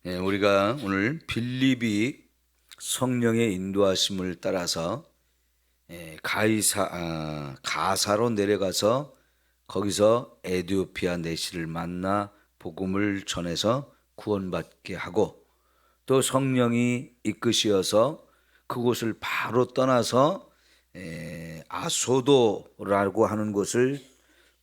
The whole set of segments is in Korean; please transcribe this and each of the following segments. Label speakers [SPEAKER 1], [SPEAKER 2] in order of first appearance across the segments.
[SPEAKER 1] 우리가 오늘 빌립이 성령의 인도하심을 따라서 가사로 내려가서 거기서 에디오피아 내시를 만나 복음을 전해서 구원받게 하고, 또 성령이 이끄시어서 그곳을 바로 떠나서 아소도라고 하는 곳을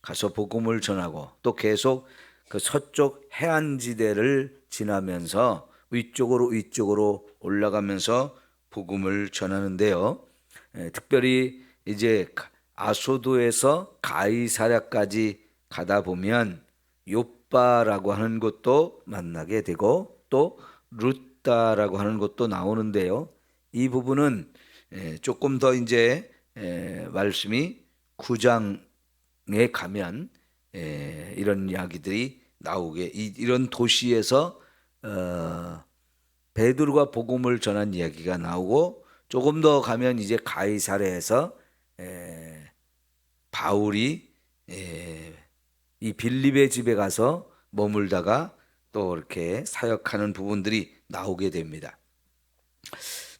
[SPEAKER 1] 가서 복음을 전하고, 또 계속 그 서쪽 해안지대를 지나면서 위쪽으로 올라가면서 복음을 전하는데요. 특별히 이제 아소도에서 가이사랴까지 가다 보면 요빠라고 하는 곳도 만나게 되고, 또 루따라고 하는 곳도 나오는데요. 이 부분은 조금 더 이제 말씀이 9장에 가면 이런 이야기들이 나오게, 이런 도시에서 베드로가 복음을 전한 이야기가 나오고, 조금 더 가면 이제 가이사랴에서 바울이 이 빌립의 집에 가서 머물다가 또 이렇게 사역하는 부분들이 나오게 됩니다.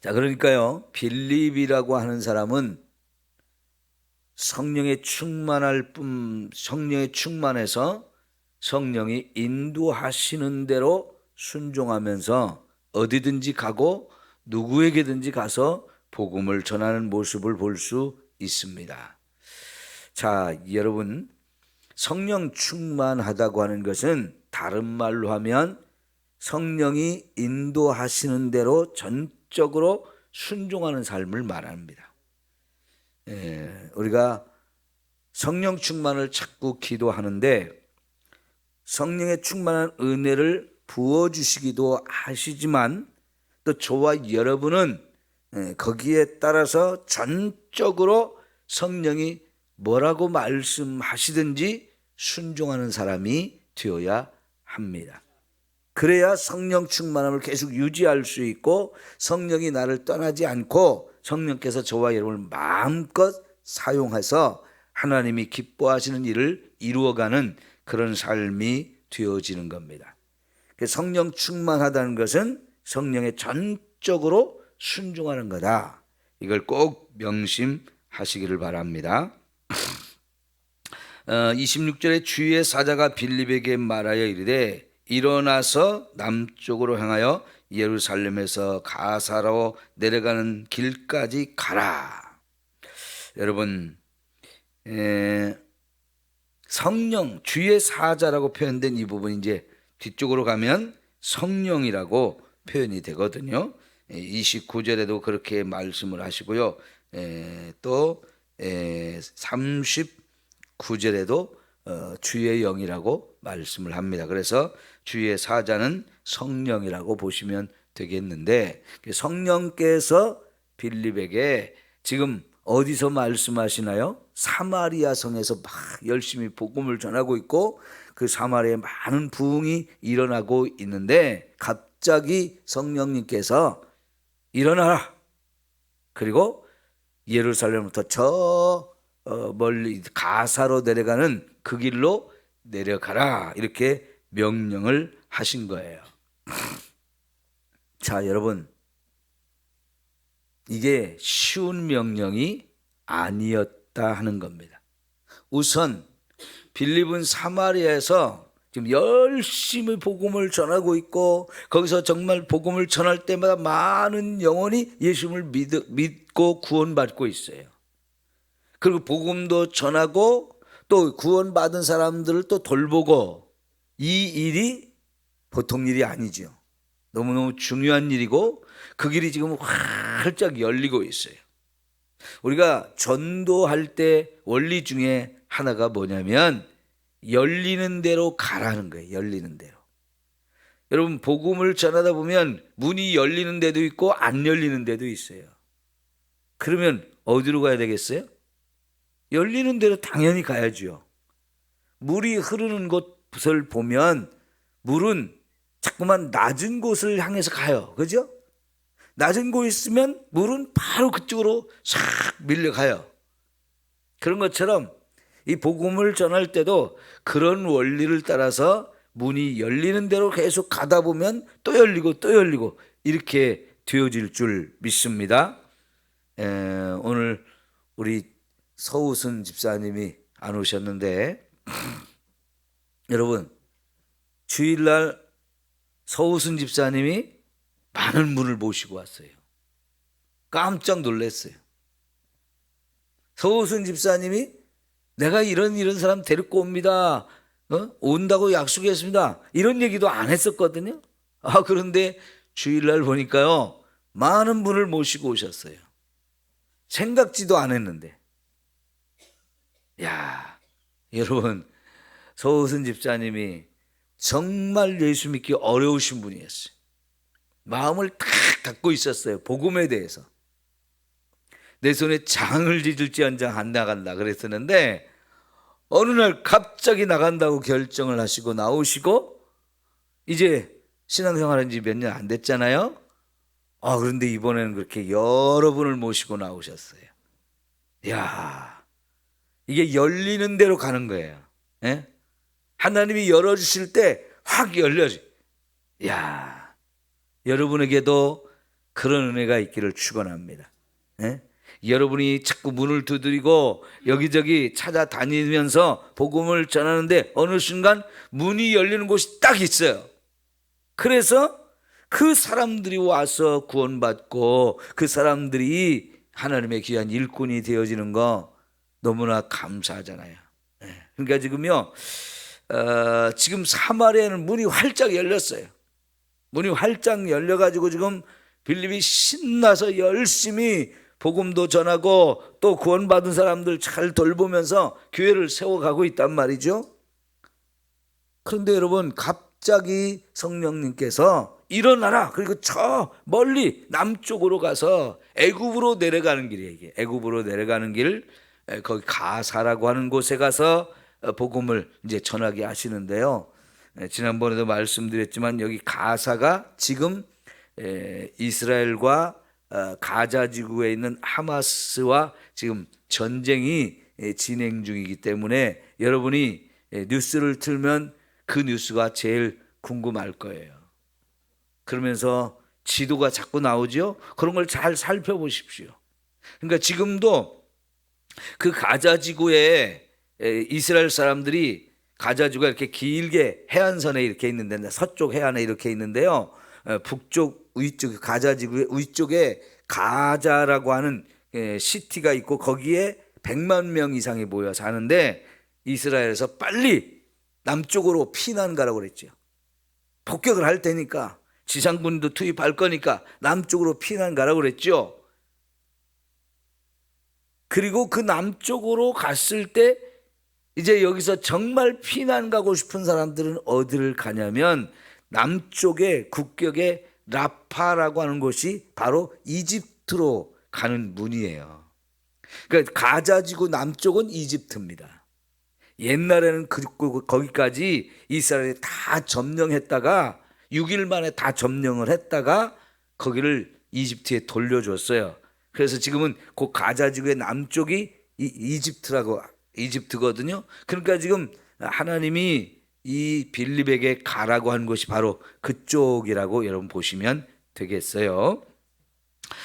[SPEAKER 1] 자, 그러니까요, 빌립이라고 하는 사람은 성령에 충만해서 성령이 인도하시는 대로 순종하면서 어디든지 가고 누구에게든지 가서 복음을 전하는 모습을 볼 수 있습니다. 자, 여러분, 성령 충만하다고 하는 것은 다른 말로 하면 성령이 인도하시는 대로 전적으로 순종하는 삶을 말합니다. 우리가 성령 충만을 자꾸 기도하는데, 성령의 충만한 은혜를 부어주시기도 하시지만, 또 저와 여러분은 거기에 따라서 전적으로 성령이 뭐라고 말씀하시든지 순종하는 사람이 되어야 합니다. 그래야 성령 충만함을 계속 유지할 수 있고, 성령이 나를 떠나지 않고 성령께서 저와 여러분을 마음껏 사용해서 하나님이 기뻐하시는 일을 이루어가는 그런 삶이 되어지는 겁니다. 성령 충만하다는 것은 성령에 전적으로 순종하는 거다. 이걸 꼭 명심하시기를 바랍니다. 26절에 주의 사자가 빌립에게 말하여 이르되 일어나서 남쪽으로 향하여 예루살렘에서 가사로 내려가는 길까지 가라. 여러분, 성령, 주의 사자라고 표현된 이 부분, 이제 뒤쪽으로 가면 성령이라고 표현이 되거든요. 29절에도 그렇게 말씀을 하시고요. 또 39절에도 주의 영이라고 말씀을 합니다. 그래서 주의 사자는 성령이라고 보시면 되겠는데, 성령께서 빌립에게 지금 어디서 말씀하시나요? 사마리아 성에서 막 열심히 복음을 전하고 있고, 그 사마리아에 많은 부흥이 일어나고 있는데, 갑자기 성령님께서 일어나라, 그리고 예루살렘부터 저 멀리 가사로 내려가는 그 길로 내려가라, 이렇게 명령을 하신 거예요. 자, 여러분, 이게 쉬운 명령이 아니었다 하는 겁니다. 우선 빌립은 사마리아에서 지금 열심히 복음을 전하고 있고, 거기서 정말 복음을 전할 때마다 많은 영혼이 예수님을 믿고 구원받고 있어요. 그리고 복음도 전하고 또 구원받은 사람들을 또 돌보고, 이 일이 보통 일이 아니죠. 너무너무 중요한 일이고, 그 길이 지금 활짝 열리고 있어요. 우리가 전도할 때 원리 중에 하나가 뭐냐면 열리는 대로 가라는 거예요. 열리는 대로. 여러분, 복음을 전하다 보면 문이 열리는 데도 있고 안 열리는 데도 있어요. 그러면 어디로 가야 되겠어요? 열리는 대로 당연히 가야죠. 물이 흐르는 곳을 보면 물은 자꾸만 낮은 곳을 향해서 가요. 그죠? 낮은 곳에 있으면 물은 바로 그쪽으로 싹 밀려가요. 그런 것처럼 이 복음을 전할 때도 그런 원리를 따라서 문이 열리는 대로 계속 가다 보면 또 열리고 또 열리고 이렇게 되어질 줄 믿습니다. 오늘 우리 서우순 집사님이 안 오셨는데 여러분, 주일날 서우순 집사님이 많은 분을 모시고 왔어요. 깜짝 놀랐어요. 서우순 집사님이 내가 이런 사람 데리고 옵니다, 온다고 약속했습니다, 이런 얘기도 안 했었거든요. 그런데 주일날 보니까요, 많은 분을 모시고 오셨어요. 생각지도 안 했는데. 야, 여러분, 서우순 집사님이 정말 예수 믿기 어려우신 분이었어요. 마음을 딱 갖고 있었어요. 복음에 대해서. 내 손에 장을 찢을지언정 안 나간다 그랬었는데 어느 날 갑자기 나간다고 결정을 하시고 나오시고 이제 신앙생활한 지 몇 년 안 됐잖아요. 그런데 이번에는 그렇게 여러 분을 모시고 나오셨어요. 야, 이게 열리는 대로 가는 거예요. 예? 하나님이 열어주실 때 확 열려져. 야, 여러분에게도 그런 은혜가 있기를 축원합니다. 예? 여러분이 자꾸 문을 두드리고 여기저기 찾아다니면서 복음을 전하는데 어느 순간 문이 열리는 곳이 딱 있어요. 그래서 그 사람들이 와서 구원받고 그 사람들이 하나님의 귀한 일꾼이 되어지는 거 너무나 감사하잖아요. 그러니까 지금요, 지금 사마리아는 문이 활짝 열렸어요. 문이 활짝 열려가지고 지금 빌립이 신나서 열심히 복음도 전하고 또 구원받은 사람들 잘 돌보면서 교회를 세워가고 있단 말이죠. 그런데 여러분, 갑자기 성령님께서 일어나라, 그리고 저 멀리 남쪽으로 가서 애굽으로 내려가는 길이에요. 이게 애굽으로 내려가는 길, 거기 가사라고 하는 곳에 가서 복음을 이제 전하게 하시는데요. 지난번에도 말씀드렸지만 여기 가사가 지금 이스라엘과 가자 지구에 있는 하마스와 지금 전쟁이 진행 중이기 때문에 여러분이 뉴스를 틀면 그 뉴스가 제일 궁금할 거예요. 그러면서 지도가 자꾸 나오죠. 그런 걸 잘 살펴보십시오. 그러니까 지금도 그 가자 지구에 이스라엘 사람들이, 가자 지구가 이렇게 길게 해안선에 이렇게 있는데 서쪽 해안에 이렇게 있는데요, 북쪽 위쪽 가자 지구의 위쪽에 가자라고 하는 시티가 있고 거기에 100만 명 이상이 모여 사는데 이스라엘에서 빨리 남쪽으로 피난 가라고 그랬죠. 폭격을 할 테니까, 지상군도 투입할 거니까 남쪽으로 피난 가라고 그랬죠. 그리고 그 남쪽으로 갔을 때 이제 여기서 정말 피난 가고 싶은 사람들은 어디를 가냐면 남쪽의 국격의 라파라고 하는 곳이 바로 이집트로 가는 문이에요. 그러니까 가자지구 남쪽은 이집트입니다. 옛날에는 거기까지 이스라엘이 다 점령했다가 6일 만에 다 점령을 했다가 거기를 이집트에 돌려줬어요. 그래서 지금은 그 가자지구의 남쪽이 이집트거든요. 그러니까 지금 하나님이 이 빌립에게 가라고 한 곳이 바로 그쪽이라고 여러분 보시면 되겠어요.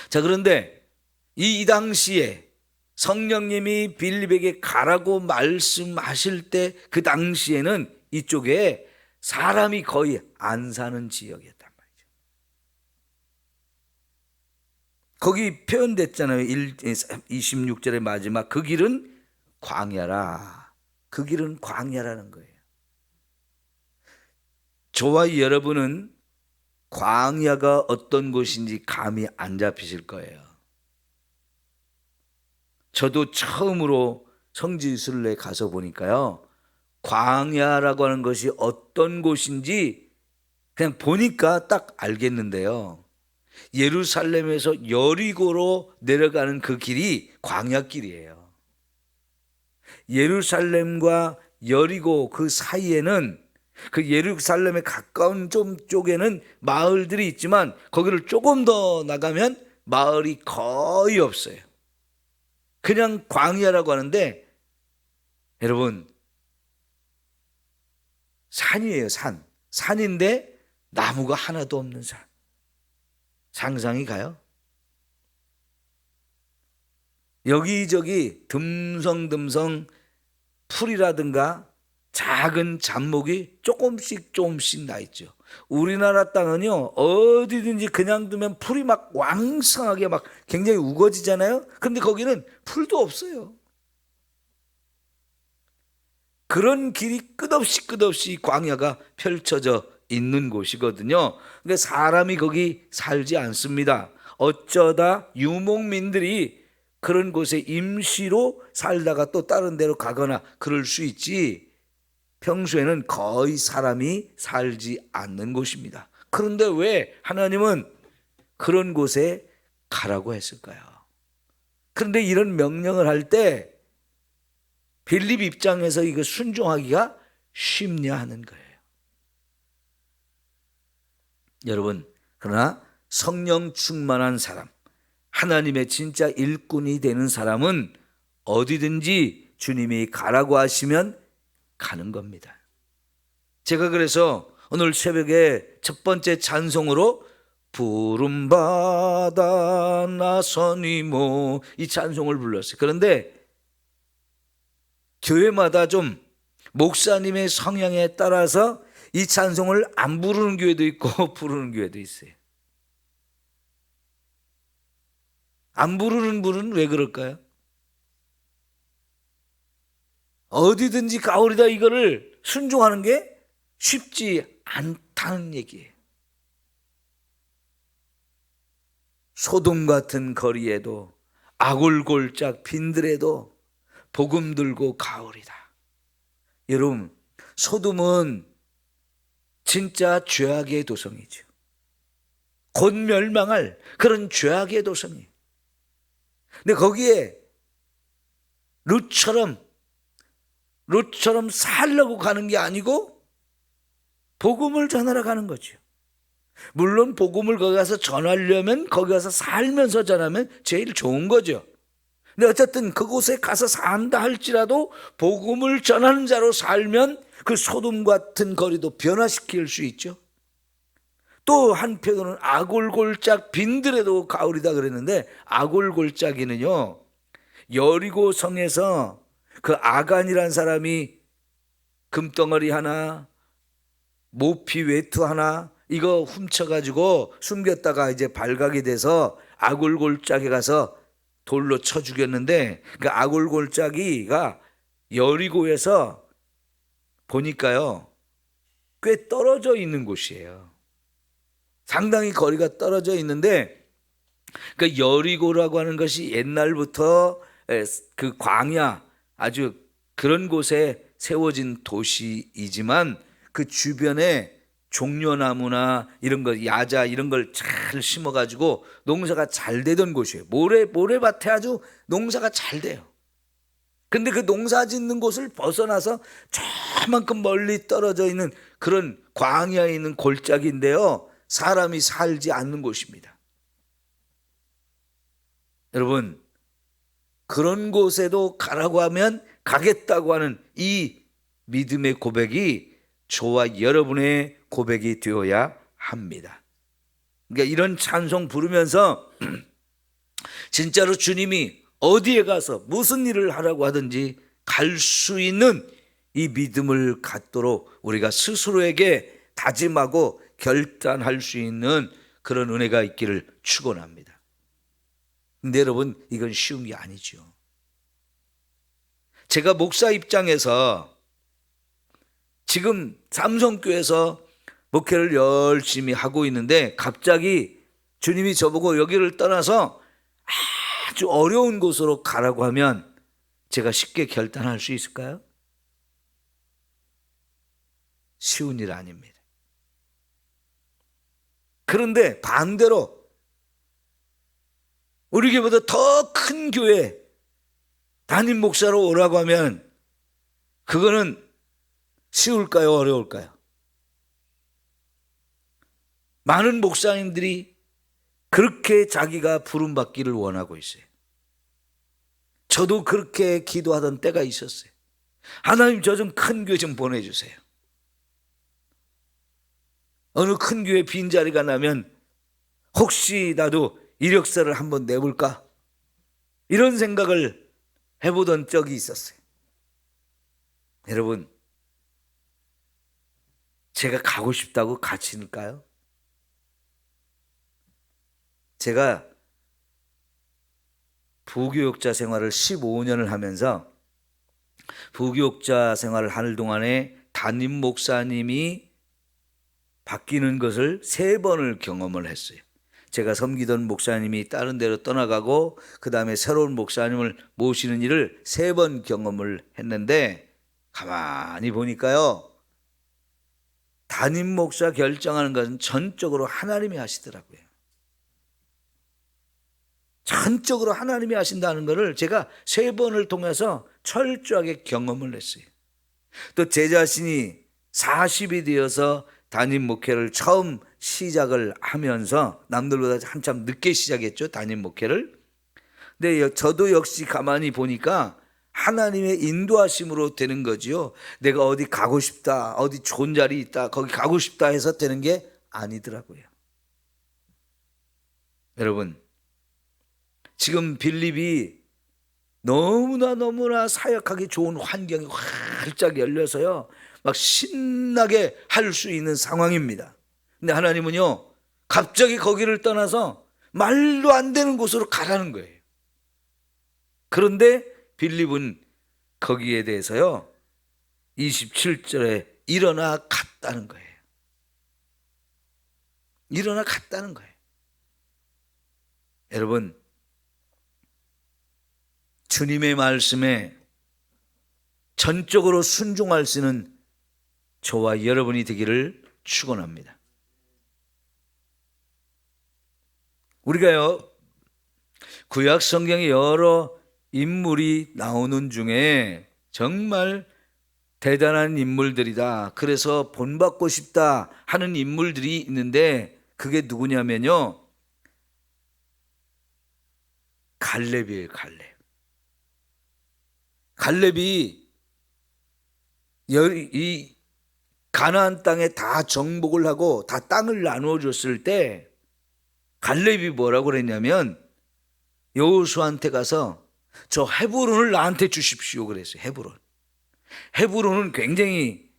[SPEAKER 1] 자, 그런데 이 당시에 성령님이 빌립에게 가라고 말씀하실 때 그 당시에는 이쪽에 사람이 거의 안 사는 지역이었단 말이죠. 거기 표현됐잖아요. 26절의 마지막, 그 길은 광야라. 그 길은 광야라는 거예요. 저와 여러분은 광야가 어떤 곳인지 감이 안 잡히실 거예요. 저도 처음으로 성지순례 가서 보니까요, 광야라고 하는 것이 어떤 곳인지 그냥 보니까 딱 알겠는데요, 예루살렘에서 여리고로 내려가는 그 길이 광야길이에요. 예루살렘과 여리고 그 사이에는, 그 예루살렘에 가까운 좀 쪽에는 마을들이 있지만 거기를 조금 더 나가면 마을이 거의 없어요. 그냥 광야라고 하는데, 여러분, 산이에요, 산. 산인데 나무가 하나도 없는 산. 상상이 가요? 여기저기 듬성듬성 풀이라든가 작은 잡목이 조금씩 조금씩 나 있죠. 우리나라 땅은요, 어디든지 그냥 두면 풀이 막 왕성하게 막 굉장히 우거지잖아요. 그런데 거기는 풀도 없어요. 그런 길이 끝없이 광야가 펼쳐져 있는 곳이거든요. 그러니까 사람이 거기 살지 않습니다. 어쩌다 유목민들이 그런 곳에 임시로 살다가 또 다른 데로 가거나 그럴 수 있지, 평소에는 거의 사람이 살지 않는 곳입니다. 그런데 왜 하나님은 그런 곳에 가라고 했을까요? 그런데 이런 명령을 할 때 빌립 입장에서 이거 순종하기가 쉽냐 하는 거예요. 여러분, 그러나 성령 충만한 사람, 하나님의 진짜 일꾼이 되는 사람은 어디든지 주님이 가라고 하시면 가는 겁니다. 제가 그래서 오늘 새벽에 첫 번째 찬송으로 푸른 바다 나서니모 이 찬송을 불렀어요. 그런데 교회마다 좀 목사님의 성향에 따라서 이 찬송을 안 부르는 교회도 있고 부르는 교회도 있어요. 안 부르는 분은 왜 그럴까요? 어디든지 가오리다 이거를 순종하는 게 쉽지 않다는 얘기예요. 소돔 같은 거리에도 아골골짝 빈들에도 복음 들고 가오리다. 여러분, 소돔은 진짜 죄악의 도성이죠. 곧 멸망할 그런 죄악의 도성이에요. 근데 거기에 룻처럼 살려고 가는 게 아니고 복음을 전하러 가는 거죠. 물론 복음을 거기 가서 전하려면 거기 가서 살면서 전하면 제일 좋은 거죠. 근데 어쨌든 그곳에 가서 산다 할지라도 복음을 전하는 자로 살면 그 소돔 같은 거리도 변화시킬 수 있죠. 또 한편으로는 아골골짝 빈들에도 가오리다 그랬는데, 아골골짝이는요, 여리고 성에서 그 아간이란 사람이 금덩어리 하나, 모피 외투 하나 이거 훔쳐가지고 숨겼다가 이제 발각이 돼서 아골골짝에 가서 돌로 쳐 죽였는데, 그 아골골짜기가 여리고에서 보니까요 꽤 떨어져 있는 곳이에요. 상당히 거리가 떨어져 있는데, 그 여리고라고 하는 것이 옛날부터 그 광야 아주 그런 곳에 세워진 도시이지만 그 주변에 종려나무나 이런 거, 야자 이런 걸 잘 심어가지고 농사가 잘 되던 곳이에요. 모래밭에 아주 농사가 잘 돼요. 근데 그 농사 짓는 곳을 벗어나서 저만큼 멀리 떨어져 있는 그런 광야에 있는 골짜기인데요, 사람이 살지 않는 곳입니다. 여러분, 그런 곳에도 가라고 하면 가겠다고 하는 이 믿음의 고백이 저와 여러분의 고백이 되어야 합니다. 그러니까 이런 찬송 부르면서 진짜로 주님이 어디에 가서 무슨 일을 하라고 하든지 갈 수 있는 이 믿음을 갖도록 우리가 스스로에게 다짐하고 결단할 수 있는 그런 은혜가 있기를 축원합니다. 근데 여러분, 이건 쉬운 게 아니죠. 제가 목사 입장에서 지금 삼성교회에서 목회를 열심히 하고 있는데 갑자기 주님이 저보고 여기를 떠나서 아주 어려운 곳으로 가라고 하면 제가 쉽게 결단할 수 있을까요? 쉬운 일 아닙니다. 그런데 반대로 우리 교회보다 더 큰 교회 담임 목사로 오라고 하면 그거는 쉬울까요? 어려울까요? 많은 목사님들이 그렇게 자기가 부름받기를 원하고 있어요. 저도 그렇게 기도하던 때가 있었어요. 하나님, 저 좀 큰 교회 좀 보내주세요. 어느 큰 교회 빈자리가 나면 혹시 나도 이력서를 한번 내볼까? 이런 생각을 해보던 적이 있었어요. 여러분, 제가 가고 싶다고 갇힐까요? 제가 부교육자 생활을 15년을 하면서 부교육자 생활을 하는 동안에 담임 목사님이 바뀌는 것을 3번을 경험을 했어요. 제가 섬기던 목사님이 다른 데로 떠나가고 그 다음에 새로운 목사님을 모시는 일을 3번 경험을 했는데, 가만히 보니까요, 담임 목사 결정하는 것은 전적으로 하나님이 하시더라고요. 전적으로 하나님이 하신다는 것을 제가 3번을 통해서 철저하게 경험을 했어요. 또 제 자신이 40이 되어서 담임 목회를 처음 시작을 하면서, 남들보다 한참 늦게 시작했죠, 담임 목회를. 근데 저도 역시 가만히 보니까 하나님의 인도하심으로 되는 거지요. 내가 어디 가고 싶다, 어디 좋은 자리 있다, 거기 가고 싶다 해서 되는 게 아니더라고요. 여러분, 지금 빌립이 너무나 사역하기 좋은 환경이 활짝 열려서요, 막 신나게 할 수 있는 상황입니다. 근데 하나님은요, 갑자기 거기를 떠나서 말도 안 되는 곳으로 가라는 거예요. 그런데 빌립은 거기에 대해서요, 27절에 일어나 갔다는 거예요. 일어나 갔다는 거예요. 여러분, 주님의 말씀에 전적으로 순종할 수 있는 저와 여러분이 되기를 축원합니다. 우리가요, 구약 성경에 여러 인물이 나오는 중에 정말 대단한 인물들이다, 그래서 본받고 싶다 하는 인물들이 있는데, 그게 누구냐면요, 갈렙이에요. 갈렙이 이 가나안 땅에 다 정복을 하고 다 땅을 나누어 줬을 때 갈렙이 뭐라고 그랬냐면, 여호수아한테 가서 저 헤브론을 나한테 주십시오 그랬어요. 헤브론은 굉장히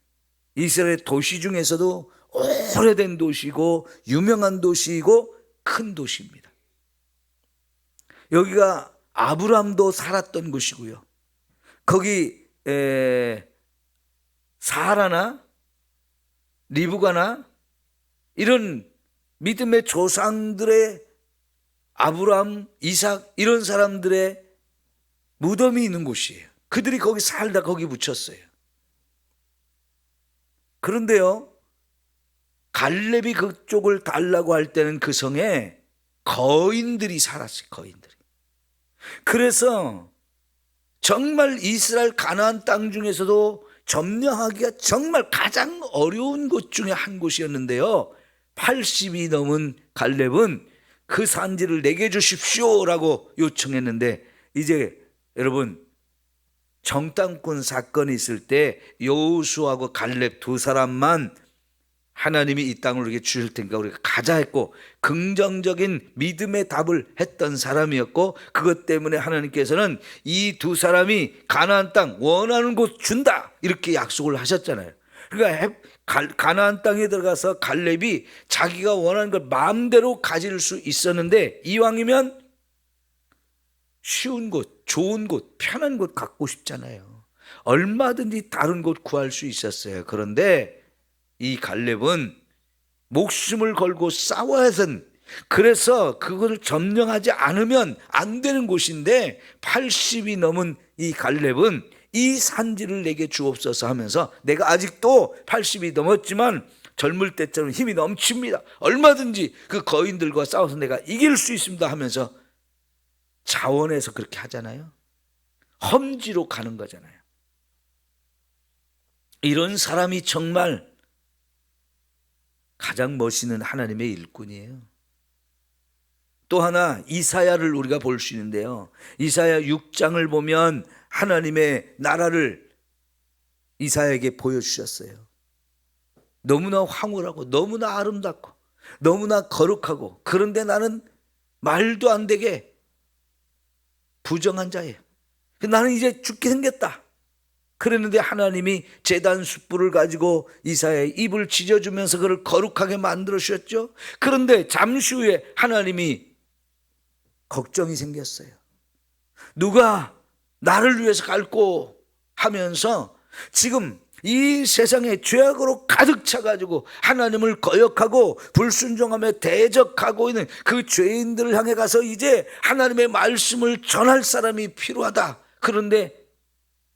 [SPEAKER 1] 이스라엘 도시 중에서도 오래된 도시고 유명한 도시이고 큰 도시입니다. 여기가 아브람도 살았던 곳이고요, 거기 사라나 리브가나 이런 믿음의 조상들의, 아브람, 이삭 이런 사람들의 무덤이 있는 곳이에요. 그들이 거기 살다 거기 묻혔어요. 그런데요, 갈렙이 그쪽을 달라고 할 때는 그 성에 거인들이 살았어요. 거인들이. 그래서 정말 이스라엘 가나안 땅 중에서도 점령하기가 정말 가장 어려운 곳 중에 한 곳이었는데요, 80이 넘은 갈렙은 그 산지를 내게 주십시오라고 요청했는데, 이제 여러분, 정탐꾼 사건이 있을 때 여호수아하고 갈렙 2사람만 하나님이 이 땅을 우리에게 주실 테니까 우리가 가자 했고, 긍정적인 믿음의 답을 했던 사람이었고, 그것 때문에 하나님께서는 이 2사람이 가나안 땅 원하는 곳 준다 이렇게 약속을 하셨잖아요. 그러니까 가나안 땅에 들어가서 갈렙이 자기가 원하는 걸 마음대로 가질 수 있었는데, 이왕이면 쉬운 곳, 좋은 곳, 편한 곳 갖고 싶잖아요. 얼마든지 다른 곳 구할 수 있었어요. 그런데 이 갈렙은 목숨을 걸고 싸워야든, 그래서 그걸 점령하지 않으면 안 되는 곳인데, 80이 넘은 이 갈렙은 이 산지를 내게 주옵소서 하면서, 내가 아직도 80이 넘었지만 젊을 때처럼 힘이 넘칩니다, 얼마든지 그 거인들과 싸워서 내가 이길 수 있습니다 하면서 자원해서 그렇게 하잖아요. 험지로 가는 거잖아요. 이런 사람이 정말 가장 멋있는 하나님의 일꾼이에요. 또 하나 이사야를 우리가 볼 수 있는데요, 이사야 6장을 보면 하나님의 나라를 이사야에게 보여주셨어요. 너무나 황홀하고 너무나 아름답고 너무나 거룩하고, 그런데 나는 말도 안 되게 부정한 자예요. 나는 이제 죽게 생겼다. 그랬는데 하나님이 제단 숯불을 가지고 이사야의 입을 찢어주면서 그를 거룩하게 만들어 주셨죠. 그런데 잠시 후에 하나님이 걱정이 생겼어요. 누가 나를 위해서 갈고 하면서 지금 이 세상에 죄악으로 가득 차가지고 하나님을 거역하고 불순종하며 대적하고 있는 그 죄인들을 향해 가서 이제 하나님의 말씀을 전할 사람이 필요하다. 그런데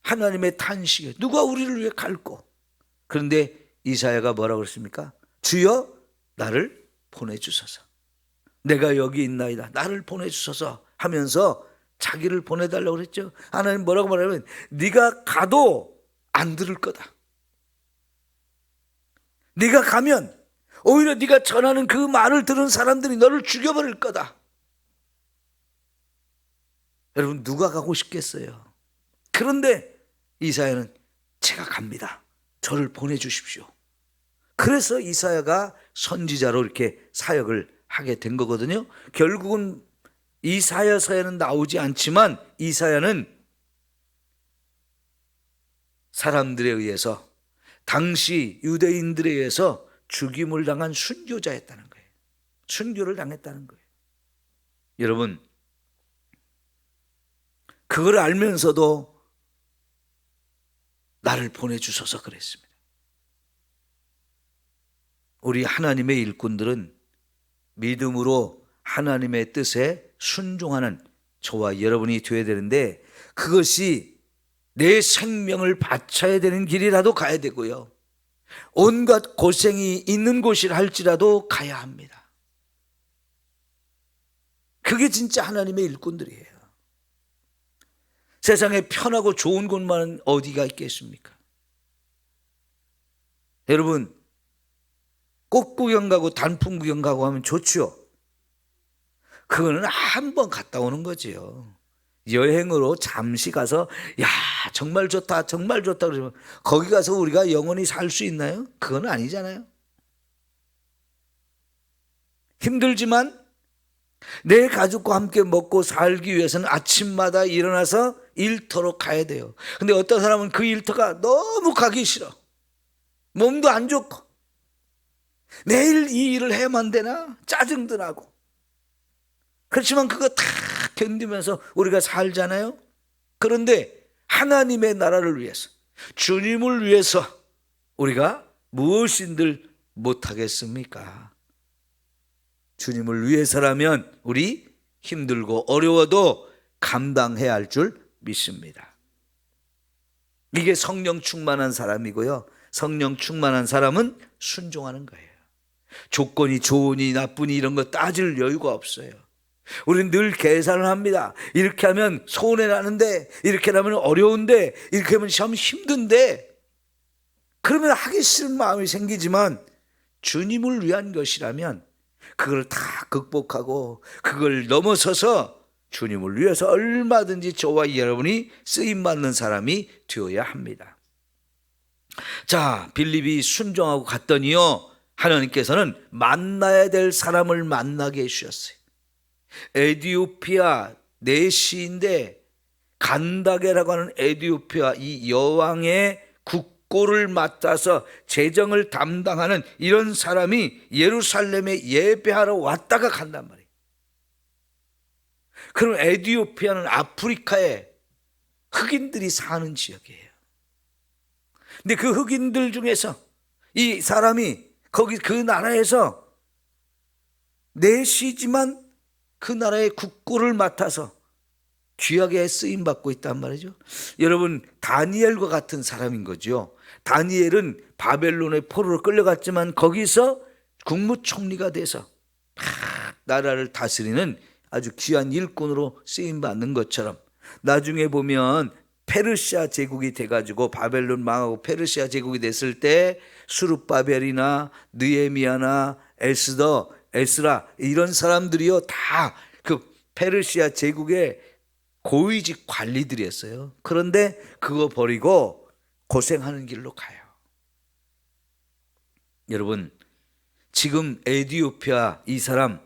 [SPEAKER 1] 하나님의 탄식에 누가 우리를 위해 갈고. 그런데 이사야가 뭐라고 그랬습니까? 주여 나를 보내주소서. 내가 여기 있나이다. 나를 보내주소서 하면서 자기를 보내달라고 그랬죠. 하나님 뭐라고 말하면 네가 가도 안 들을 거다. 네가 가면 오히려 네가 전하는 그 말을 들은 사람들이 너를 죽여버릴 거다. 여러분 누가 가고 싶겠어요? 그런데 이사야는 제가 갑니다. 저를 보내주십시오. 그래서 이사야가 선지자로 이렇게 사역을 하게 된 거거든요. 결국은 이사야서에는 나오지 않지만 이사야는 사람들에 의해서, 당시 유대인들에 의해서 죽임을 당한 순교자였다는 거예요. 순교를 당했다는 거예요. 여러분 그걸 알면서도 나를 보내주소서 그랬습니다. 우리 하나님의 일꾼들은 믿음으로 하나님의 뜻에 순종하는 저와 여러분이 되어야 되는데, 그것이 내 생명을 바쳐야 되는 길이라도 가야 되고요, 온갖 고생이 있는 곳이라 할지라도 가야 합니다. 그게 진짜 하나님의 일꾼들이에요. 세상에 편하고 좋은 곳만 어디가 있겠습니까? 여러분 꽃 구경 가고 단풍 구경 가고 하면 좋죠. 그거는 한 번 갔다 오는 거지요. 여행으로 잠시 가서 야 정말 좋다 정말 좋다 그러면 거기 가서 우리가 영원히 살 수 있나요? 그건 아니잖아요. 힘들지만 내 가족과 함께 먹고 살기 위해서는 아침마다 일어나서 일터로 가야 돼요. 근데 어떤 사람은 그 일터가 너무 가기 싫어. 몸도 안 좋고 매일 이 일을 해야만 되나 짜증도 나고. 그렇지만 그거 다 견디면서 우리가 살잖아요. 그런데 하나님의 나라를 위해서, 주님을 위해서 우리가 무엇인들 못하겠습니까? 주님을 위해서라면 우리 힘들고 어려워도 감당해야 할 줄 믿습니다. 이게 성령 충만한 사람이고요, 성령 충만한 사람은 순종하는 거예요. 조건이 좋으니 나쁘니 이런 거 따질 여유가 없어요. 우리는 늘 계산을 합니다. 이렇게 하면 손해나는데, 이렇게 하면 어려운데, 이렇게 하면 참 힘든데, 그러면 하기 싫은 마음이 생기지만 주님을 위한 것이라면 그걸 다 극복하고 그걸 넘어서서 주님을 위해서 얼마든지 저와 여러분이 쓰임받는 사람이 되어야 합니다. 자, 빌립이 순종하고 갔더니요, 하나님께서는 만나야 될 사람을 만나게 해주셨어요. 에디오피아 내시인데 간다게라고 하는 에디오피아 이 여왕의 국고를 맡아서 재정을 담당하는 이런 사람이 예루살렘에 예배하러 왔다가 간단 말이에요. 그럼 에디오피아는 아프리카에 흑인들이 사는 지역이에요. 근데 그 흑인들 중에서 이 사람이 거기 그 나라에서 내시지만 그 나라의 국고를 맡아서 귀하게 쓰임받고 있단 말이죠. 여러분 다니엘과 같은 사람인 거죠. 다니엘은 바벨론의 포로로 끌려갔지만 거기서 국무총리가 돼서 나라를 다스리는 아주 귀한 일꾼으로 쓰임받는 것처럼 나중에 보면 페르시아 제국이 돼가지고 바벨론 망하고 페르시아 제국이 됐을 때 수룹바벨이나 느헤미야나 에스라 이런 사람들이요 다 그 페르시아 제국의 고위직 관리들이었어요. 그런데 그거 버리고 고생하는 길로 가요. 여러분, 지금 에디오피아 이 사람은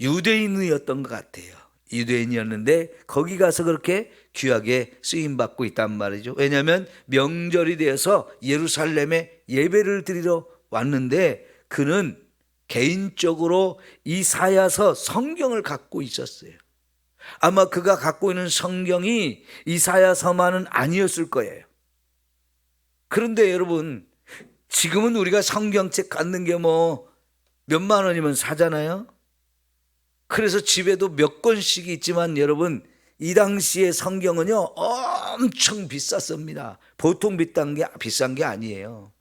[SPEAKER 1] 유대인이었던 것 같아요. 유대인이었는데 거기 가서 그렇게 귀하게 쓰임받고 있단 말이죠. 왜냐하면 명절이 되어서 예루살렘에 예배를 드리러 왔는데 그는 개인적으로 이사야서 성경을 갖고 있었어요. 아마 그가 갖고 있는 성경이 이사야서만은 아니었을 거예요. 그런데 여러분, 지금은 우리가 성경책 갖는 게 뭐 몇만 원이면 사잖아요. 그래서 집에도 몇 권씩 있지만 여러분, 이 당시의 성경은요 엄청 비쌌습니다. 보통 비싼 게 아니에요.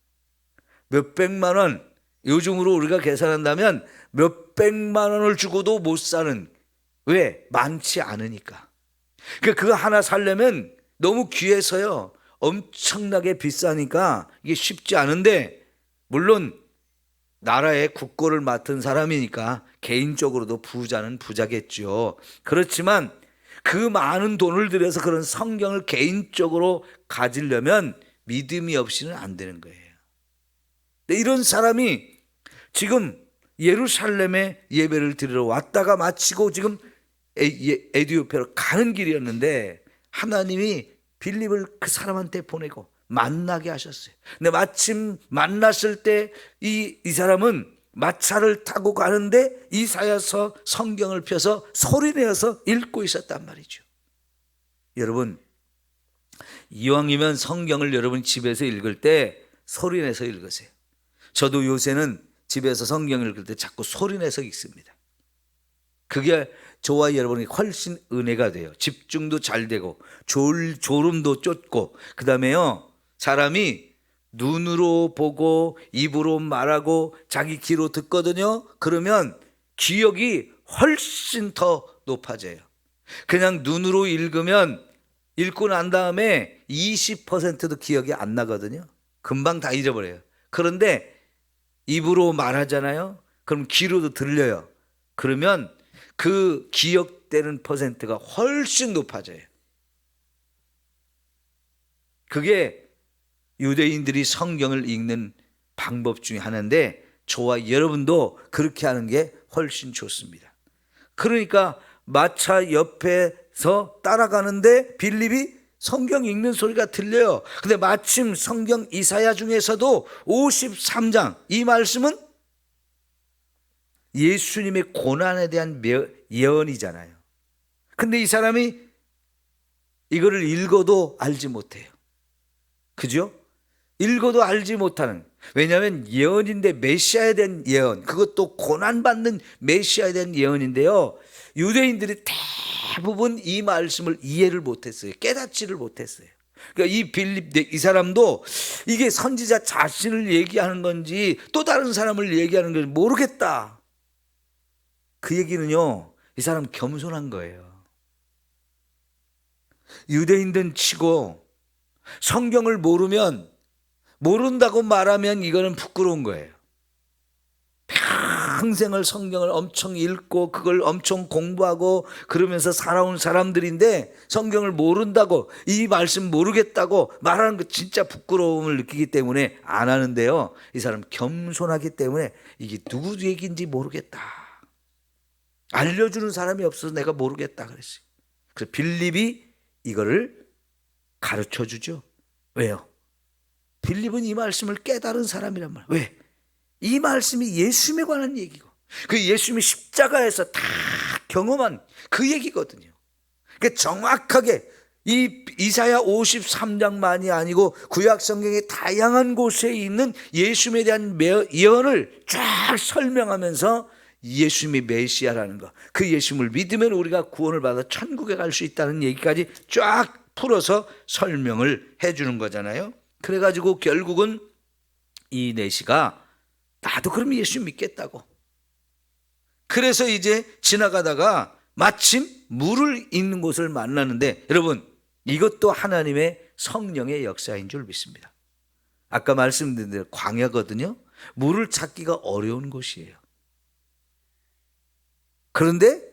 [SPEAKER 1] 몇백만 원, 요즘으로 우리가 계산한다면 몇백만 원을 주고도 못 사는, 왜? 많지 않으니까. 그거 하나 살려면 너무 귀해서요 엄청나게 비싸니까 이게 쉽지 않은데, 물론 나라의 국고를 맡은 사람이니까 개인적으로도 부자는 부자겠죠. 그렇지만 그 많은 돈을 들여서 그런 성경을 개인적으로 가지려면 믿음이 없이는 안 되는 거예요. 근데 이런 사람이 지금 예루살렘에 예배를 드리러 왔다가 마치고 지금 에디오피아로 가는 길이었는데 하나님이 빌립을 그 사람한테 보내고 만나게 하셨어요. 근데 마침 만났을 때 이 사람은 마차를 타고 가는데 이사야서 성경을 펴서 소리내어서 읽고 있었단 말이죠. 여러분, 이왕이면 성경을 여러분 집에서 읽을 때 소리내서 읽으세요. 저도 요새는 집에서 성경을 읽을 때 자꾸 소리내서 읽습니다. 그게 저와 여러분이 훨씬 은혜가 돼요. 집중도 잘 되고 졸음도 쫓고, 그 다음에요 사람이 눈으로 보고 입으로 말하고 자기 귀로 듣거든요. 그러면 기억이 훨씬 더 높아져요. 그냥 눈으로 읽으면 읽고 난 다음에 20%도 기억이 안 나거든요. 금방 다 잊어버려요. 그런데 입으로 말하잖아요. 그럼 귀로도 들려요. 그러면 그 기억되는 퍼센트가 훨씬 높아져요. 그게 유대인들이 성경을 읽는 방법 중에 하나인데 저와 여러분도 그렇게 하는 게 훨씬 좋습니다. 그러니까 마차 옆에서 따라가는데 빌립이 성경 읽는 소리가 들려요. 근데 마침 성경 이사야 중에서도 53장 이 말씀은 예수님의 고난에 대한 예언이잖아요. 근데 이 사람이 이거를 읽어도 알지 못해요. 그죠? 읽어도 알지 못하는, 왜냐하면 예언인데 메시아에 대한 예언, 그것도 고난받는 메시아에 대한 예언인데요, 유대인들이 대부분 이 말씀을 이해를 못했어요. 깨닫지를 못했어요. 그러니까 이 빌립, 이 사람도 이게 선지자 자신을 얘기하는 건지 또 다른 사람을 얘기하는 건지 모르겠다. 그 얘기는요, 이 사람 겸손한 거예요. 유대인들 치고 성경을 모른다고 말하면 이거는 부끄러운 거예요. 평생을 성경을 엄청 읽고 그걸 엄청 공부하고 그러면서 살아온 사람들인데 성경을 모른다고, 이 말씀 모르겠다고 말하는 거 진짜 부끄러움을 느끼기 때문에 안 하는데요, 이 사람 겸손하기 때문에 이게 누구 얘기인지 모르겠다, 알려주는 사람이 없어서 내가 모르겠다 그랬어요. 그래서 빌립이 이거를 가르쳐 주죠. 왜요? 빌립은 이 말씀을 깨달은 사람이란 말이에요. 왜? 이 말씀이 예수님에 관한 얘기고 그 예수님이 십자가에서 다 경험한 그 얘기거든요. 그러니까 정확하게 이 이사야 53장만이 아니고 구약 성경의 다양한 곳에 있는 예수님에 대한 예언을 쫙 설명하면서 예수님이 메시아라는 거, 그 예수님을 믿으면 우리가 구원을 받아 천국에 갈 수 있다는 얘기까지 쫙 풀어서 설명을 해주는 거잖아요. 그래가지고 결국은 이 내시가 나도 그럼 예수 믿겠다고, 그래서 이제 지나가다가 마침 물을 있는 곳을 만나는데, 여러분 이것도 하나님의 성령의 역사인 줄 믿습니다. 아까 말씀드린 대로 광야거든요. 물을 찾기가 어려운 곳이에요. 그런데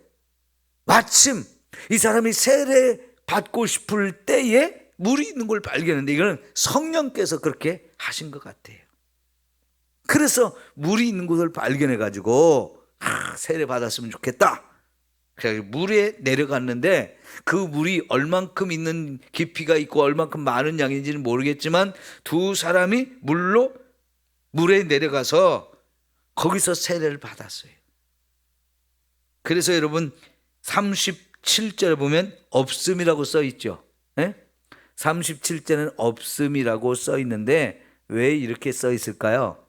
[SPEAKER 1] 마침 이 사람이 세례 받고 싶을 때에 물이 있는 걸 발견했는데 이거는 성령께서 그렇게 하신 것 같아요. 그래서 물이 있는 곳을 발견해 가지고 세례 받았으면 좋겠다. 그래서 물에 내려갔는데 그 물이 얼만큼 있는 깊이가 있고 얼만큼 많은 양인지는 모르겠지만 두 사람이 물에 내려가서 거기서 세례를 받았어요. 그래서 여러분 37절에 보면 없음이라고 써 있죠. 37절에는 없음이라고 써 있는데 왜 이렇게 써 있을까요?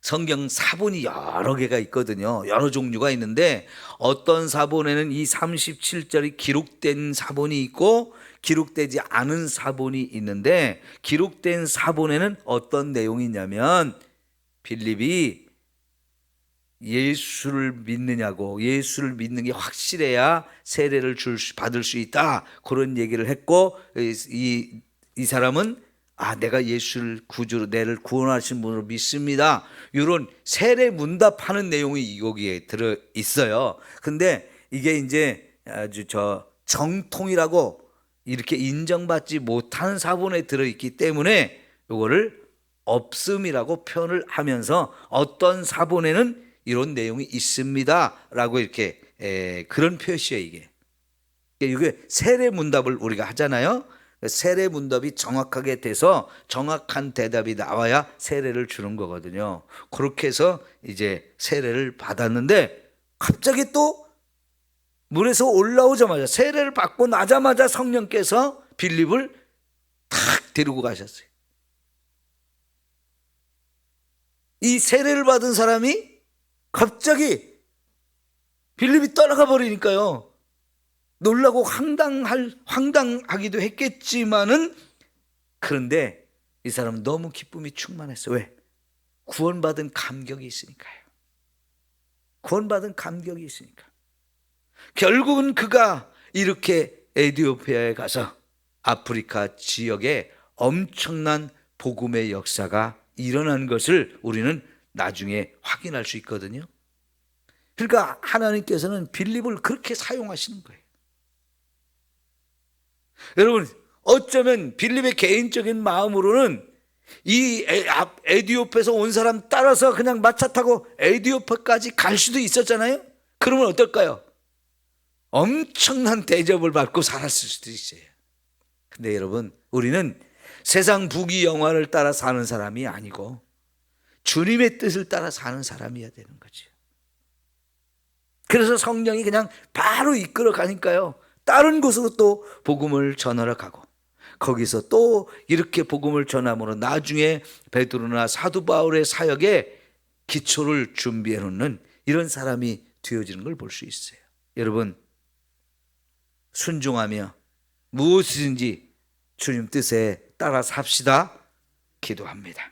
[SPEAKER 1] 성경 사본이 여러 개가 있거든요. 여러 종류가 있는데 어떤 사본에는 이 37절이 기록된 사본이 있고 기록되지 않은 사본이 있는데 기록된 사본에는 어떤 내용이 있냐면 빌립이 예수를 믿느냐고, 예수를 믿는 게 확실해야 세례를 받을 수 있다, 그런 얘기를 했고 이 사람은 내가 예수를 구주로 내를 구원하신 분으로 믿습니다, 이런 세례 문답하는 내용이 여기에 들어 있어요. 근데 이게 이제 아주 정통이라고 이렇게 인정받지 못하는 사본에 들어있기 때문에 이거를 없음이라고 표현을 하면서 어떤 사본에는 이런 내용이 있습니다 라고 이렇게 그런 표시예요. 이게 세례 문답을 우리가 하잖아요. 세례 문답이 정확하게 돼서 정확한 대답이 나와야 세례를 주는 거거든요. 그렇게 해서 이제 세례를 받았는데 갑자기 또 물에서 올라오자마자, 세례를 받고 나자마자 성령께서 빌립을 탁 데리고 가셨어요. 이 세례를 받은 사람이 갑자기 빌립이 떠나가 버리니까요, 놀라고 황당하기도 했겠지만은, 그런데 이 사람은 너무 기쁨이 충만했어요. 왜? 구원받은 감격이 있으니까요. 구원받은 감격이 있으니까. 결국은 그가 이렇게 에티오피아에 가서 아프리카 지역에 엄청난 복음의 역사가 일어난 것을 우리는 나중에 확인할 수 있거든요. 그러니까 하나님께서는 빌립을 그렇게 사용하시는 거예요. 여러분, 어쩌면 빌립의 개인적인 마음으로는 이 에티오피아에서 온 사람 따라서 그냥 마차 타고 에티오피아까지 갈 수도 있었잖아요. 그러면 어떨까요? 엄청난 대접을 받고 살았을 수도 있어요. 근데 여러분, 우리는 세상 부귀영화를 따라 사는 사람이 아니고 주님의 뜻을 따라 사는 사람이어야 되는 거죠. 그래서 성령이 그냥 바로 이끌어 가니까요, 다른 곳으로 또 복음을 전하러 가고, 거기서 또 이렇게 복음을 전함으로 나중에 베드로나 사도 바울의 사역에 기초를 준비해 놓는 이런 사람이 되어지는 걸 볼 수 있어요. 여러분, 순종하며 무엇이든지 주님 뜻에 따라 삽시다. 기도합니다.